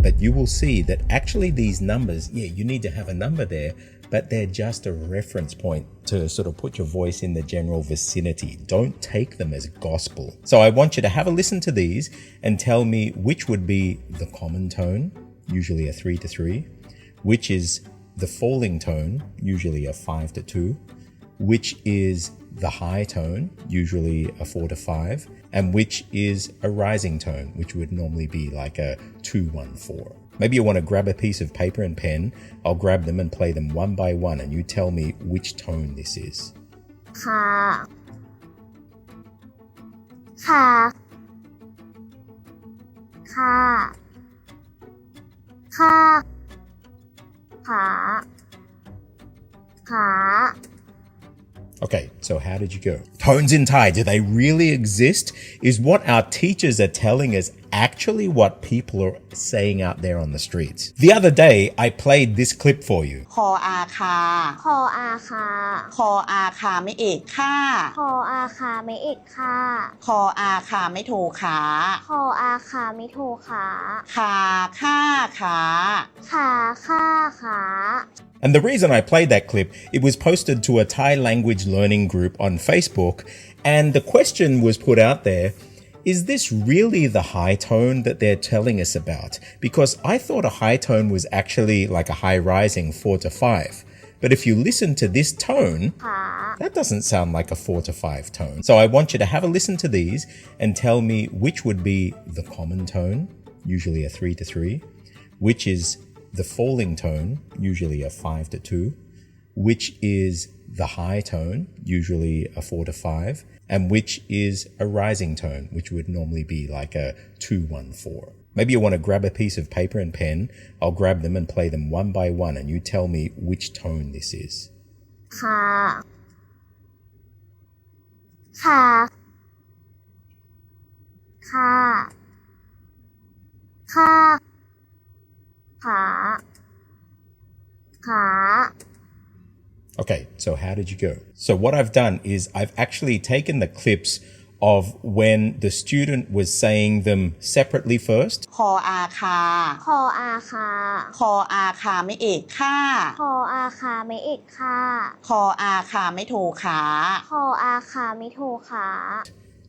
but you will see that actually these numbers, you need to have a number there, but they're just a reference point to sort of put your voice in the general vicinity. Don't take them as gospel. So I want you to have a listen to these and tell me which would be the common tone, usually a 3-3, which is the falling tone, usually a 5-2, which is the high tone, usually a 4-5, and which is a rising tone, which would normally be like a 2-1-4. Maybe you want to grab a piece of paper and pen. I'll grab them and play them one by one, and you tell me which tone this is. Ka. Ka. Ka. Ka. Ka. Ka. Okay, so how did you go? Tones in Thai, do they really exist? Is what our teachers are telling us actually what people are saying out there on the streets? The other day, I played this clip for you. คออาคา คออาคา คออาคาไม่เอกค่า คออาคาไม่เอกค่า คออาคาไม่โทขา คออาคาไม่โทขา คาค่าขา ขาค่าขา And the reason I played that clip, it was posted to a Thai language learning group on Facebook, and the question was put out there, is this really the high tone that they're telling us about? Because I thought a high tone was actually like a high rising 4-5. But if you listen to this tone, that doesn't sound like a 4-5 tone. So I want you to have a listen to these and tell me which would be the common tone, usually a 3-3, which is the falling tone, usually a 5-2, which is the high tone, usually a 4-5, and which is a rising tone, which would normally be like a 2-1-4. Maybe you want to grab a piece of paper and pen. I'll grab them and play them one by one, and you tell me which tone this is. Ka. Ka. Ka. Ka. Ka. Ka. Okay, so how did you go? So what I've done is I've actually taken the clips of when the student was saying them separately first. คออาคา คออาคา คออาคาไม่เอกค่า คออาคาไม่เอกค่า คออาคาไม่โทขา คออาคาไม่โทขา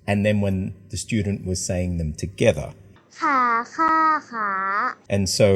And then when the student was saying them together. ขาค่าขา And so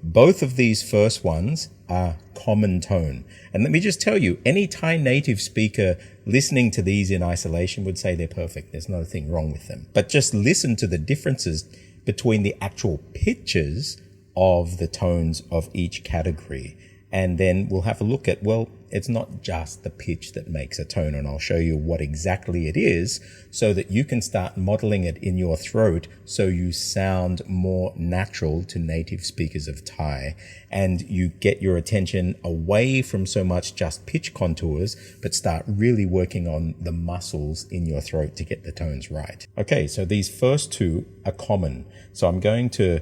both of these first ones are common tone. And let me just tell you, any Thai native speaker listening to these in isolation would say they're perfect. There's nothing wrong with them. But just listen to the differences between the actual pitches of the tones of each category. And then we'll have a look at, well, it's not just the pitch that makes a tone, and I'll show you what exactly it is so that you can start modeling it in your throat so you sound more natural to native speakers of Thai, and you get your attention away from so much just pitch contours, but start really working on the muscles in your throat to get the tones right. Okay, so these first two are common. So I'm going to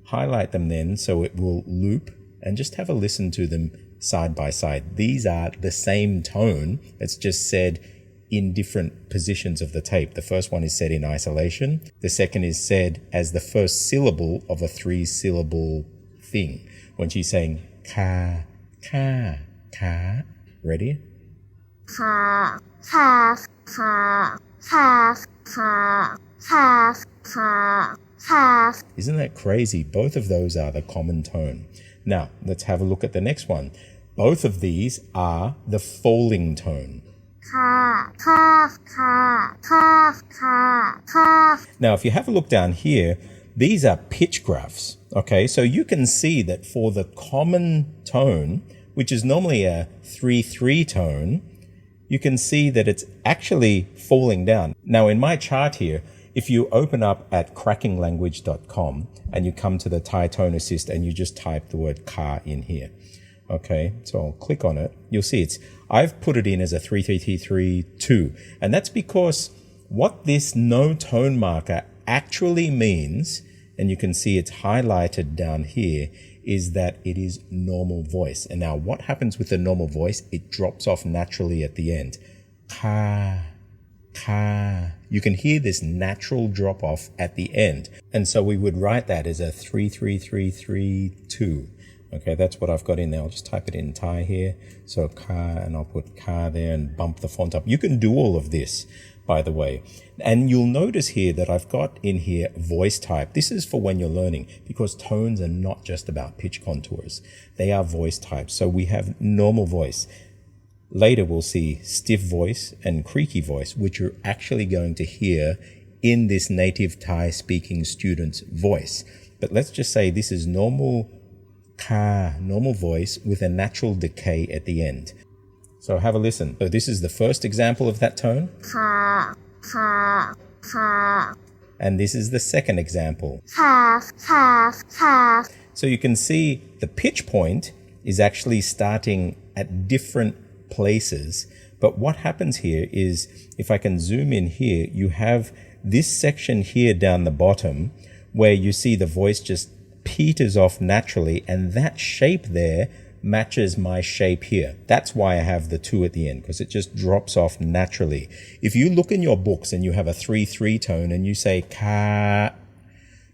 highlight them then so it will loop, and just have a listen to them side by side. These are the same tone. It's just said in different positions of the tape. The first one is said in isolation. The second is said as the first syllable of a 3-syllable thing. When she's saying ka, ka, ka. Ready? Ka, ka, ka, ka, ka, ka, ka, ka. Isn't that crazy? Both of those are the common tone. Now, let's have a look at the next one. Both of these are the falling tone. Ka, ka, ka, ka, ka, ka. Now, if you have a look down here, these are pitch graphs. Okay, so you can see that for the common tone, which is normally a 3-3 tone, you can see that it's actually falling down. Now, in my chart here, if you open up at crackinglanguage.com and you come to the Thai Tone Assist and you just type the word ka in here. Okay, so I'll click on it. You'll see I've put it in as a 3-3-3-2. And that's because what this no tone marker actually means, and you can see it's highlighted down here, is that it is normal voice. And now what happens with the normal voice? It drops off naturally at the end. Ka, ka. You can hear this natural drop off at the end. And so we would write that as a 3-3-3-3-2. Okay, that's what I've got in there. I'll just type it in Thai here. So ka, and I'll put ka there and bump the font up. You can do all of this, by the way. And you'll notice here that I've got in here voice type. This is for when you're learning, because tones are not just about pitch contours. They are voice types. So we have normal voice. Later we'll see stiff voice and creaky voice, which you're actually going to hear in this native Thai speaking student's voice. But let's just say this is normal ka, normal voice with a natural decay at the end. So have a listen. So this is the first example of that tone. Ka, ka, ka. And this is the second example. Ka, ka, ka. So you can see the pitch point is actually starting at different places. But what happens here is, if I can zoom in here, you have this section here down the bottom where you see the voice just peters off naturally, and that shape there matches my shape here. That's why I have the 2 at the end, because it just drops off naturally. If you look in your books and you have a 3-3 tone and you say ka,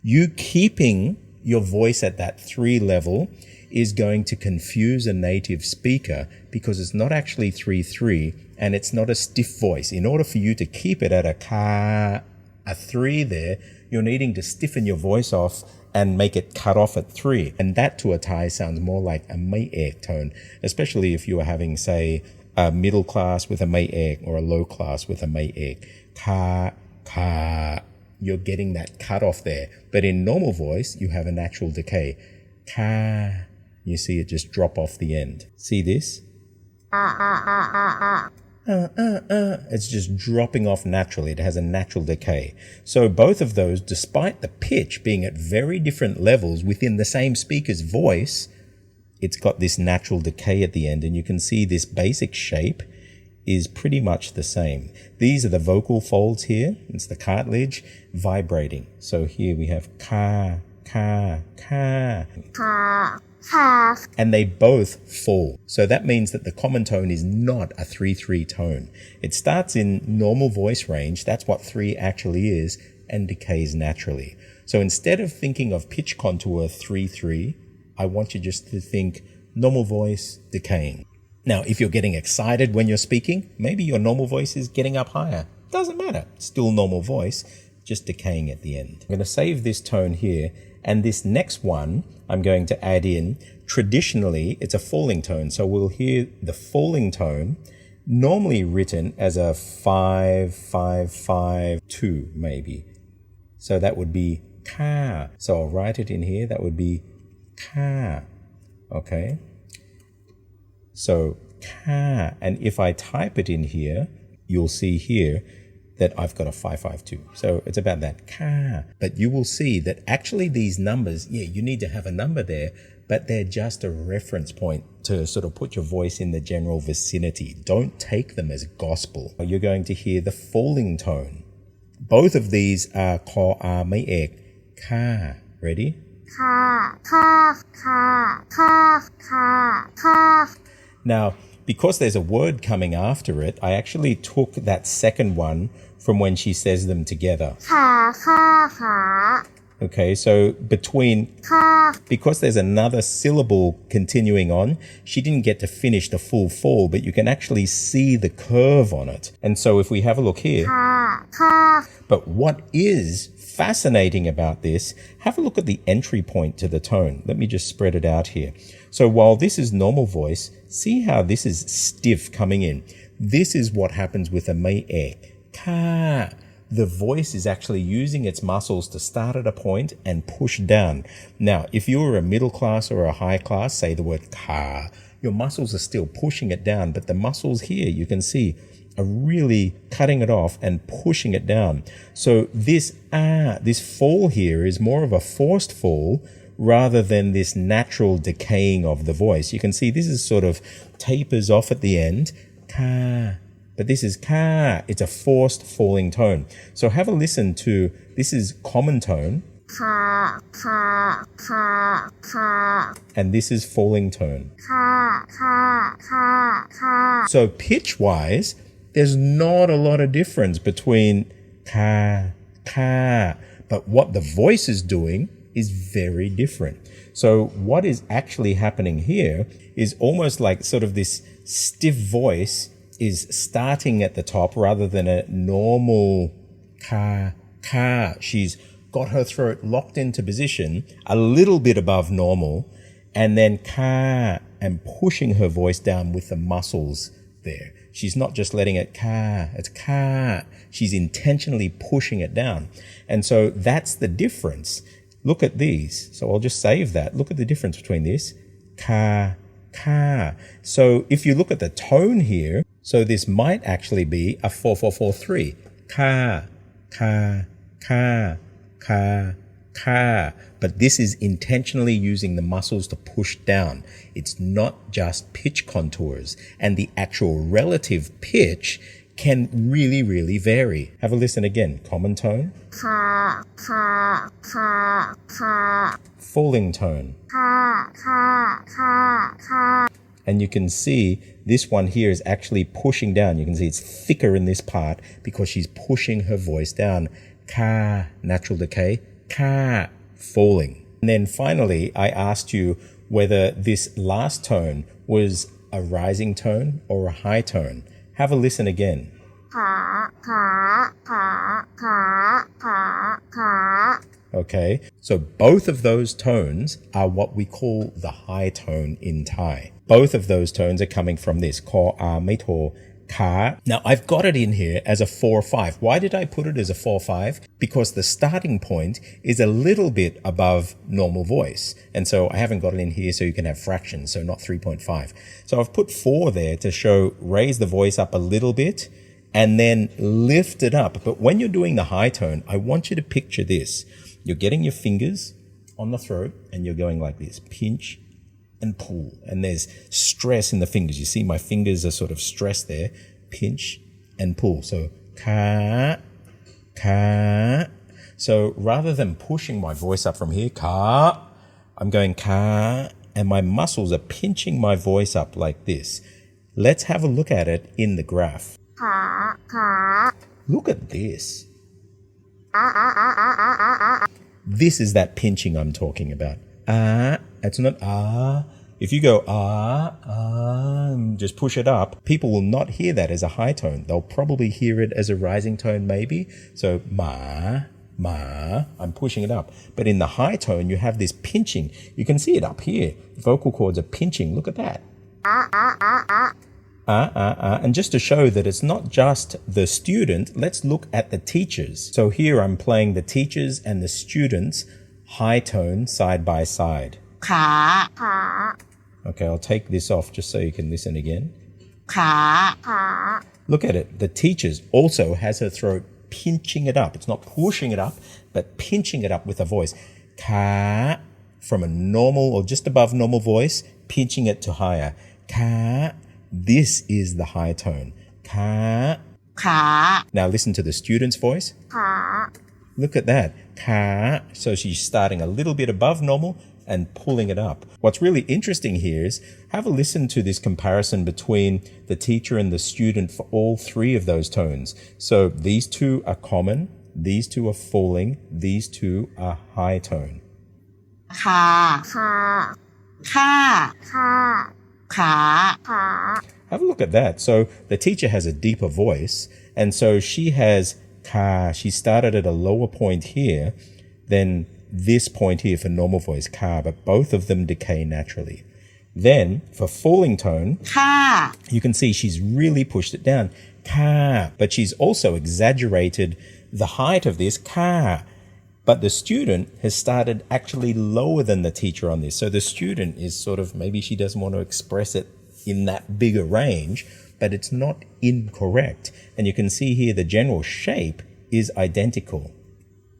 you keeping your voice at that 3 level is going to confuse a native speaker, because it's not actually 3-3 and it's not a stiff voice. In order for you to keep it at a ka, a 3 there, you're needing to stiffen your voice off and make it cut off at 3. And that to a Thai sounds more like a mai ek tone, especially if you are having, say, a middle class with a mai ek or a low class with a mai ek. Ka, ka, you're getting that cut off there. But in normal voice, you have a natural decay. Ka, you see it just drop off the end. See this? It's just dropping off naturally. It has a natural decay. So both of those, despite the pitch being at very different levels within the same speaker's voice, it's got this natural decay at the end, and you can see this basic shape is pretty much the same. These are the vocal folds here. It's the cartilage vibrating. So here we have ka, ka, ka. Ka, ka. And they both fall. So that means that the common tone is not a 3-3 tone. It starts in normal voice range, that's what 3 actually is, and decays naturally. So instead of thinking of pitch contour 3-3, I want you just to think normal voice decaying. Now, if you're getting excited when you're speaking, maybe your normal voice is getting up higher. Doesn't matter. Still normal voice, just decaying at the end. I'm going to save this tone here, and this next one I'm going to add in. Traditionally, it's a falling tone, so we'll hear the falling tone normally written as a 5-5-5-2 maybe. So that would be ka. So I'll write it in here. That would be ka. Okay. So ka. And if I type it in here, you'll see here that I've got a 5-5-2. So it's about that ka. But you will see that actually these numbers, yeah, you need to have a number there, but they're just a reference point to sort of put your voice in the general vicinity. Don't take them as gospel. You're going to hear the falling tone. Both of these are ko a mai ek, ka. Ready? Ka, ka, ka, ka, ka, ka. Now, because there's a word coming after it, I actually took that second one from when she says them together. Ka, ka, ka. Okay, so between, Ka. because there's another syllable continuing on, she didn't get to finish the full fall, but you can actually see the curve on it. And so if we have a look here, Ka, ka. but what is fascinating about this, have a look at the entry point to the tone. Let me just spread it out here. So while this is normal voice, see how this is stiff coming in. This is what happens with a mai ek. Ka. The voice is actually using its muscles to start at a point and push down. Now, if you're a middle class or a high class, say the word ka, your muscles are still pushing it down, but the muscles here, you can see, are really cutting it off and pushing it down. So this fall here is more of a forced fall rather than this natural decaying of the voice. You can see this is sort of tapers off at the end, ka. But this is ka. It's a forced falling tone. So have a listen to, this is common tone. Ka, ka, ka, ka. And this is falling tone. Ka, ka, ka, ka. So pitch-wise, there's not a lot of difference between ka, ka. But what the voice is doing is very different. So what is actually happening here is almost like sort of this stiff voice is starting at the top rather than a normal ka, ka. She's got her throat locked into position a little bit above normal, and then ka, and pushing her voice down with the muscles there. She's not just letting it ka, it's ka. She's intentionally pushing it down. And so that's the difference. Look at these. So I'll just save that. Look at the difference between this. Ka, ka. So if you look at the tone here, so this might actually be a 4-4-4-3. Ka, ka, ka, ka, ka. But this is intentionally using the muscles to push down. It's not just pitch contours. And the actual relative pitch can really, really vary. Have a listen again. Common tone. Ka, ka, ka, ka. Falling tone. Ka, ka, ka, ka. And you can see this one here is actually pushing down. You can see it's thicker in this part because she's pushing her voice down. Ka, natural decay. Ka, falling. And then finally, I asked you whether this last tone was a rising tone or a high tone. Have a listen again. Ka, ka, ka, ka, ka, ka. Okay, so both of those tones are what we call the high tone in Thai. Both of those tones are coming from this ko a mai to ka. Now I've got it in here as a 4-5. Why did I put it as a 4-5? Because the starting point is a little bit above normal voice. And so I haven't got it in here so you can have fractions, so not 3.5. So I've put 4 there to show raise the voice up a little bit and then lift it up. But when you're doing the high tone, I want you to picture this. You're getting your fingers on the throat and you're going like this, pinch and pull. And there's stress in the fingers. You see my fingers are sort of stressed there. Pinch and pull. So ka, ka. So rather than pushing my voice up from here, ka, I'm going ka, and my muscles are pinching my voice up like this. Let's have a look at it in the graph. Ka, ka. Look at this. This is that pinching I'm talking about. It's not If you go just push it up, people will not hear that as a high tone. They'll probably hear it as a rising tone maybe. So ma, I'm pushing it up. But in the high tone, you have this pinching. You can see it up here. Vocal cords are pinching. Look at that. And just to show that it's not just the student, let's look at the teachers. So here I'm playing the teachers and the students high tone side by side. Ka, Ka, Okay, I'll take this off just so you can listen again. ka, ka. Look at it. The teachers also has her throat pinching it up. It's not pushing it up, but pinching it up with a voice. Ka, from a normal or just above normal voice, pinching it to higher. Ka. This is the high tone. Ka. ka, Now listen to the student's voice. Ka, Look at that. Ka. So she's starting a little bit above normal and pulling it up. What's really interesting here is have a listen to this comparison between the teacher and the student for all 3 of those tones. So these 2 are common, these 2 are falling, these 2 are high tone. ka, Ka, ka, Ka, ka, Ka. Have a look at that. So the teacher has a deeper voice, and so she has ka. She started at a lower point here than this point here for normal voice, ka, but both of them decay naturally. Then for falling tone, ka, you can see she's really pushed it down, ka, but she's also exaggerated the height of this ka. But the student has started actually lower than the teacher on this. So the student is sort of, maybe she doesn't want to express it in that bigger range, but it's not incorrect. And you can see here the general shape is identical.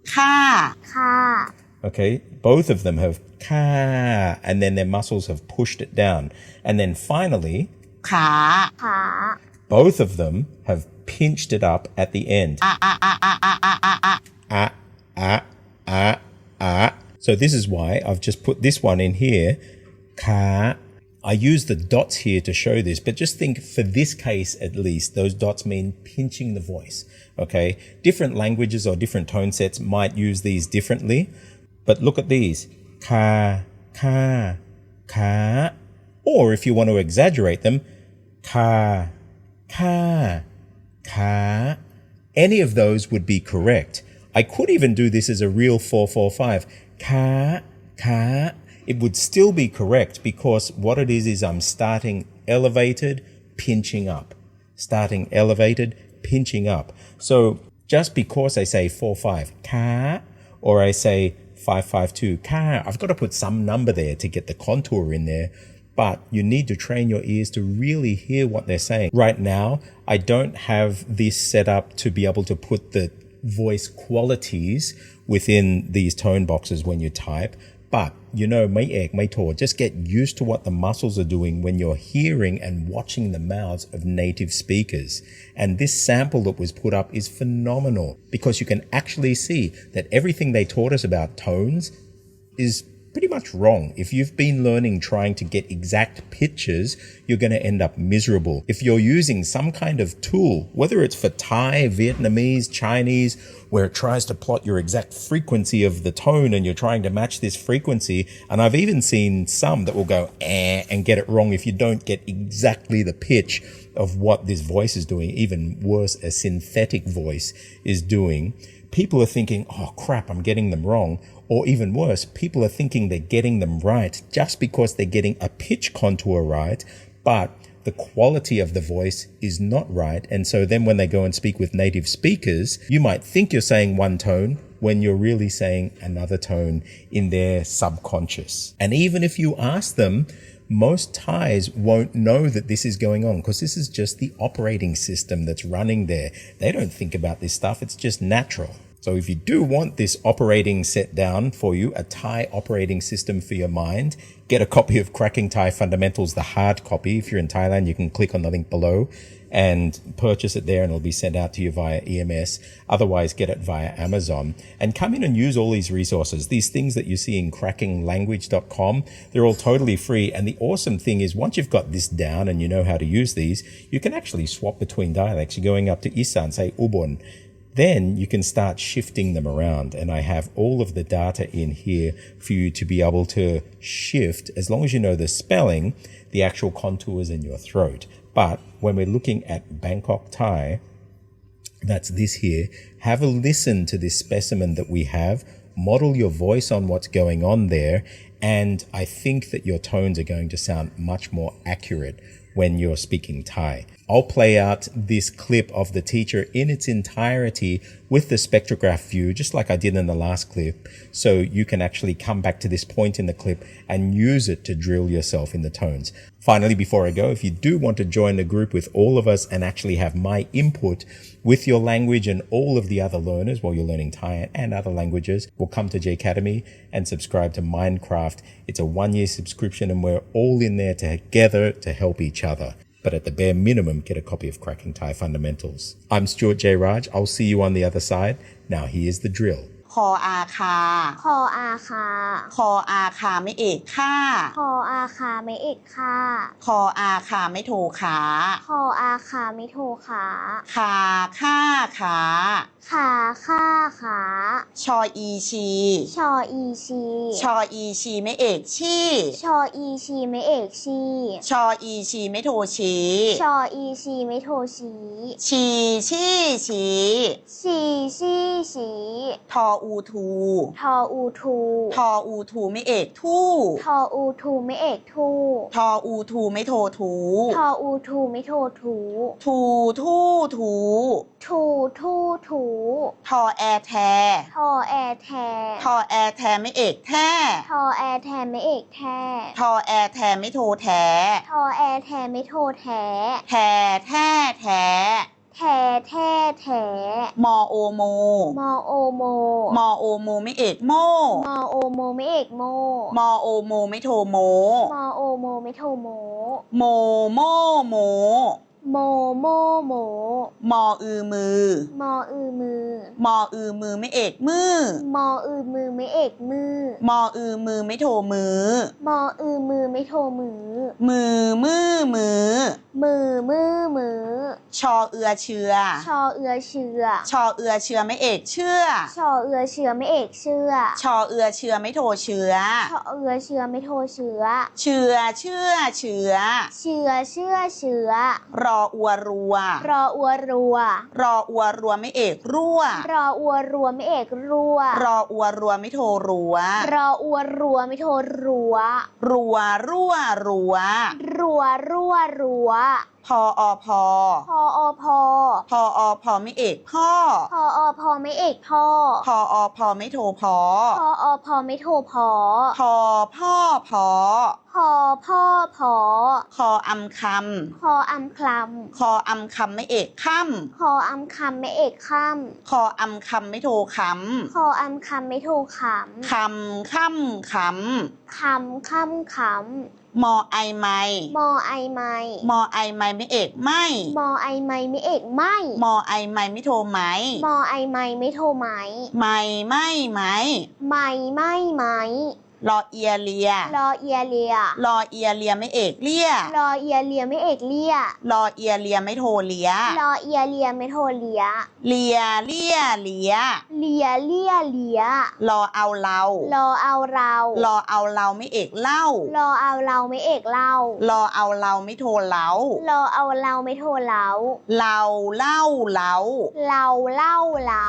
ka, Ka, Okay, both of them have ka, and then their muscles have pushed it down. And then finally, ka, Ka, both of them have pinched it up at the end. So this is why I've just put this one in here. Ka. I use the dots here to show this, but just think for this case at least, those dots mean pinching the voice, okay? Different languages or different tone sets might use these differently, but look at these. Ka, ka, ka. Or if you want to exaggerate them, ka, ka, ka. Any of those would be correct. I could even do this as a real 4-4-5. Ka, ka. It would still be correct because what it is I'm starting elevated, pinching up. Starting elevated, pinching up. So just because I say 4-5, ka, or I say 5-5-2, ka, I've got to put some number there to get the contour in there. But you need to train your ears to really hear what they're saying. Right now, I don't have this set up to be able to put the voice qualities within these tone boxes when you type. But, may ek, may to, just get used to what the muscles are doing when you're hearing and watching the mouths of native speakers. And this sample that was put up is phenomenal because you can actually see that everything they taught us about tones is pretty much wrong. If you've been learning trying to get exact pitches, you're going to end up miserable. If you're using some kind of tool, whether it's for Thai, Vietnamese, Chinese, where it tries to plot your exact frequency of the tone and you're trying to match this frequency, and I've even seen some that will go and get it wrong if you don't get exactly the pitch of what this voice is doing. Even worse, a synthetic voice is doing. People are thinking, oh crap, I'm getting them wrong. Or even worse, people are thinking they're getting them right just because they're getting a pitch contour right, but the quality of the voice is not right. And so then when they go and speak with native speakers, you might think you're saying one tone when you're really saying another tone in their subconscious. And even if you ask them, most Thais won't know that this is going on because this is just the operating system that's running there. They don't think about this stuff. It's just natural. So if you do want this operating set down for you, a Thai operating system for your mind, get a copy of Cracking Thai Fundamentals, the hard copy. If you're in Thailand, you can click on the link below and purchase it there and it'll be sent out to you via EMS. Otherwise, get it via Amazon and come in and use all these resources. These things that you see in crackinglanguage.com, they're all totally free. And the awesome thing is once you've got this down and you know how to use these, you can actually swap between dialects. You're going up to Isan, say Ubon. Then you can start shifting them around. And I have all of the data in here for you to be able to shift, as long as you know the spelling, the actual contours in your throat. But when we're looking at Bangkok Thai, that's this here. Have a listen to this specimen that we have. Model your voice on what's going on there. And I think that your tones are going to sound much more accurate when you're speaking Thai. I'll play out this clip of the teacher in its entirety with the spectrograph view, just like I did in the last clip, so you can actually come back to this point in the clip and use it to drill yourself in the tones. Finally, before I go, if you do want to join the group with all of us and actually have my input with your language and all of the other learners while you're learning Thai and other languages, we'll come to J Academy and subscribe to Minecraft. It's a 1-year subscription and we're all in there together to help each other. But at the bare minimum, get a copy of Cracking Thai Fundamentals. I'm Stuart J. Raj. I'll see you on the other side. Now here's the drill. คออาคา คออาคา คออาคาไม่เอกค่า คออาคาไม่เอกค่า คออาคาไม่โทขา คออาคาไม่โทขา คาค่าขา ขาค่าขา ชออีชี ชออีชี ชออีชีไม่เอกชี ชออีชีไม่เอกชี ชออีชีไม่โทชี ชออีชีไม่โทชี ชีชี่ชี ชีชีชี ทออูทู ทออูทู ทออูทูไม่เอกทู่ ทออูทูไม่เอกทู ทออูทูไม่โททู ทออูทูไม่โททู ทูทู่ทู ทูทูทู ทอแอแท ทอแอแท ทอแอแทไม่เอกแท้ ทอแอแทไม่เอกแท ทอแอแทไม่โทแท้ ทอแอแทไม่โทแท้ แท้แท้แท้ แท้แท้แท้ มอโอโม มอโอโม มอโอโมไม่เอกโม มอโอโมไม่เอกโม มอโอโมไม่โทโม มอโอโมไม่โทโม โมโมโม โ โมโมโม มออือมือ มออือมือ มออือมือไม่เอกมือ มออือมือไม่เอกมือ มออือมือไม่โทมือ มออือมือไม่โทมือ มือมือมือ มือมือมือ ชอเอือเชือ ชอเอือเชือ ชอเอือเชือไม่เอกเชื่อ ชอเอือเชือไม่เอกเชื่อ ชอเอือเชือไม่โทเชื้อ ชอเอือเชือไม่โทเชือ เชื่อเชื่อเชื้อ เชือเชื่อเชือ รออัวรัว รออัวรัว รออัวรัวไม่เอกรั่ว รออัวรัวไม่เอกรัว รออัวรัวไม่โทรัว รออัวรัวไม่โทรัว รัวรั่วรัว รัวรัวรัว พออพอ พออพอ พออพอไม่เอกพ่อ พออพอไม่เอกพ่อ พออพอไม่โทพอ พออพอไม่โทพอ พอพ่อพอ พอพ่อพอ คออำค คออำคล ำคออำคำไม่เอกค่ ำคออำคำไม่เอกค่ ำคออำคำไม่โทค ำคออำคำไม่โทข ำคำค่ำข ำคำค่ำข ำมอไอไม ำมอไอไม มอไอไมไม่เอกไม่ มอไอไมไม่เอกไม่ มอไอไมไม่โทไหม มอไอไมไม่โทไหม ไม่ไม่ไหม ไม่ไม่ไหม รอเอียเลีย รอเอียเลีย รอเอียเลียไม่เอกเลีย รอเอียเลียไม่เอกเลีย รอเอียเลียไม่โทเลีย รอเอียเลียไม่โทเลีย เลียเลียเลีย เลียเลียเลีย รอเอาเรา รอเอาเรา รอเอาเราไม่เอกเล่าร อเอาเราไม่เอกเล่าร อเอาเราไม่โทเล้าร อเอาเราไม่โทเล้า เราเล่าเล้า เราเล่าเล้า